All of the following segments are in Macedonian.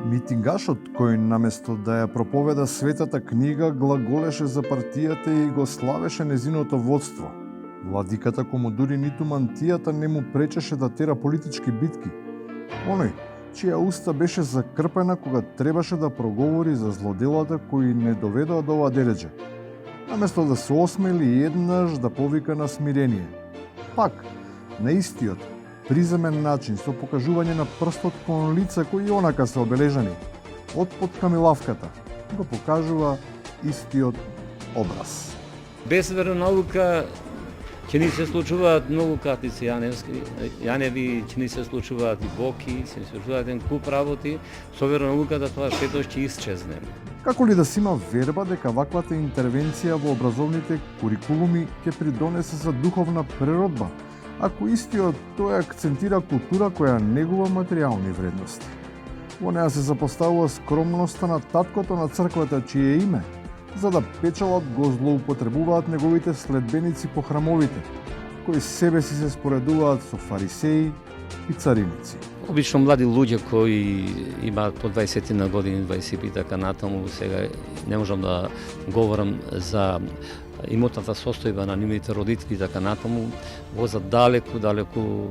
Митингашот кој наместо да ја проповеда светата книга глаголеше за партијата и го славеше незиното водство. Владиката кому дури ниту мантијата не му пречеше да тера политички битки. Оној, чија уста беше закрпена кога требаше да проговори за злоделата кои не доведоа до ова дереđе. Наместо да се осмели еднаш да повика на смирение. Пак, на истиот, приземен начин со покажување на прстот кон лица кои онака се обележани, од под камилавката, го покажува истиот образ. Без веронаука ќе ни се случуваат многу катици јаневи, ќе ни се случуваат и боки, ќе ни се случуваат еден куп работи, со веронауката тоа сето ќе исчезне. Како ли да се има верба дека ваквата интервенција во образовните курикулуми ќе придонесе за духовна преродба, ако истиот тој акцентира култура која негува материјални вредности. Во неа се запоставува скромноста на таткото на црквата чие име, за да печалот го злоупотребуваат неговите следбеници по храмовите, кои себе си се споредуваат со фарисеи и цариници. Обично млади луѓе кои имаат по 20 на години, 25 така натаму, сега не можам да говорам за имотната состојба на нивните родители така натаму, возат далеку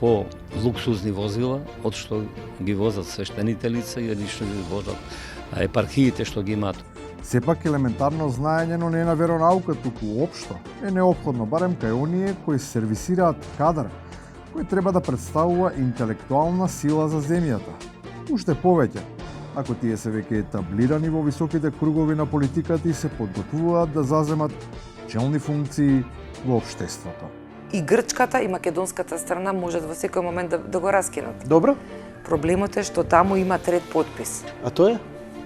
по луксузни возила, од што ги возат свештените лица или што ги возат епархиите што ги имаат. Сепак елементарно знаење, но не на веронаука, туку општо, е неопходно, барем кај оние кои сервисираат кадар, кој треба да представува интелектуална сила за земјата. Уште повеќе, ако тие се веќе етаблирани во високите кругови на политиката и се подготвуваат да заземат челни функции во општеството. И грчката и македонската страна можат во секој момент да го раскинат. Добро. Проблемот е што таму има трет подпис. А тоа е?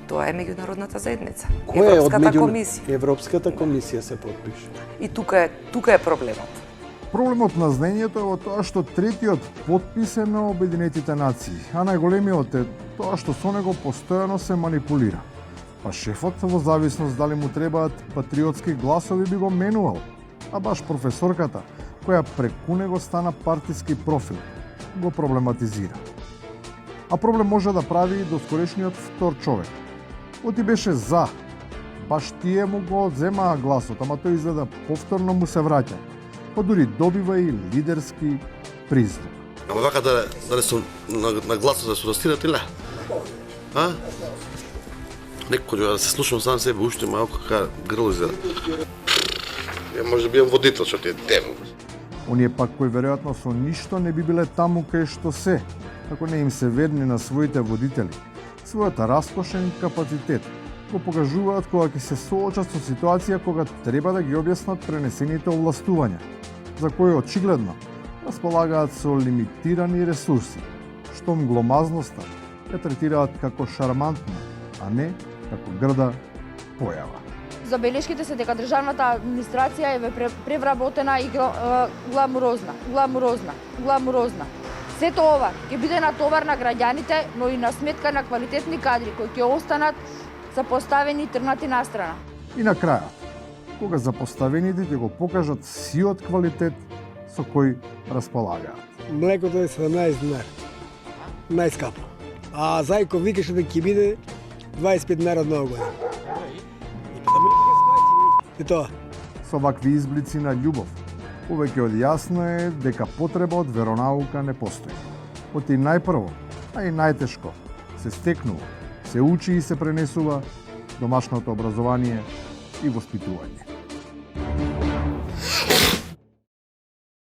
Тоа е меѓународната заедница. Која е од Европската комисија. Европската комисија се подпише. И тука е проблемот. Проблемот на знаењето е во тоа што третиот подпис е на Обединетите нации, а најголемиот е тоа што со него постојано се манипулира. Па шефот, во зависност дали му требаат патриотски гласови, би го менувал, а баш професорката, која преку него стана партиски профил, го проблематизира. А проблем може да прави и доскорешниот втор човек. Оти беше за, баш тие му го одземаа гласот, ама тој изгледа повторно му се враќа, па дури добива и лидерски призвук. Ама вака да се на гласот да се растират или? А? Некој да се слушам сам себе, уште малко ка грло изгледа. Ја може да бидам водител, што ти е тема. Оние пак кои веројатно со ништо не би биле таму кај што се, ако не им се верни на своите водители. Својот раскошен капацитет го покажуваат кога ќе се соочат со ситуација кога треба да ги објаснат пренесените овластувања, за кои очигледно располагаат со лимитирани ресурси, штом гломазноста ја третираат како шармантна, а не како грда појава. Забелешките се дека државната администрација е превработена и гламурозна. Сето ова ќе биде на товар на граѓаните, но и на сметка на квалитетни кадри кои ќе останат запоставени и трнати настрана. И на крајот, кога запоставените ќе го покажат сиот квалитет со кој располагаат. Млекото е 17 динари. Најскапо. А Зајко викаше да ќе биде 25 динари од нова година. И тоа. Со вакви изблици на љубов, повеќе од јасно е дека потреба од веронаука не постои. Оти најпрво, а и најтешко, се стекнува, се учи и се пренесува домашното образование и воспитување.